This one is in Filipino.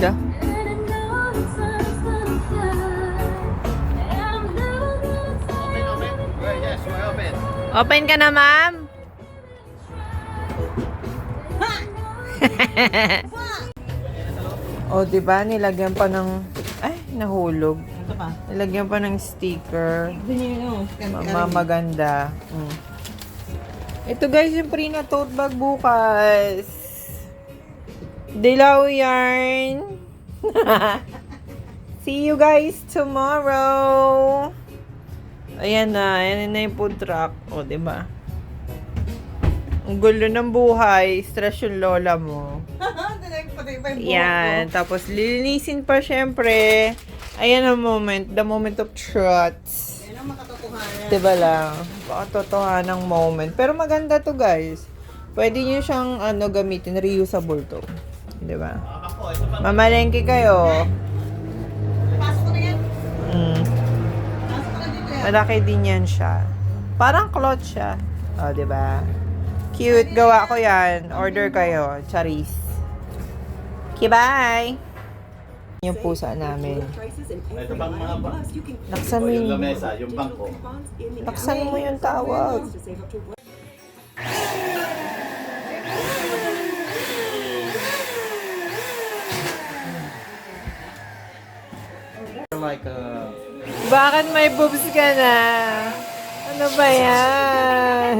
ganda. Open ka na, ma'am. O, diba? Nilagyan pa ng... Ay, nahulog. Ito pa. Nilagyan pa ng sticker. Ganyan yun. Maganda. Ito guys, yung pre na tote bag bukas. Dilaw yarn. See you guys tomorrow. Ayan na yung food truck. O, diba? Ang gulo ng buhay. Stress yung lola mo. Yan. Tapos, lilinisin pa syempre. Ayan ang moment. The moment of truth. Yan ang makatotohanan. Diba lang? Pakatotohanan ng moment. Pero maganda to guys. Pwede nyo siyang gamitin. Reusable to. Diba? Mamalengke kayo. Pasok ko na yan. Pasok ko na dito yan. Malaki din yan siya. Parang cloth siya. O, diba? Cute. Gawa ko yan. Order kayo. Charis. Okay, bye! Yung pusa namin. Ito bang mga ba? Laksan mo O yung yung... lamesa, yung bangko. Laksan mo yung tawag. Like Bakit may boobs ka na? Ano ba yan?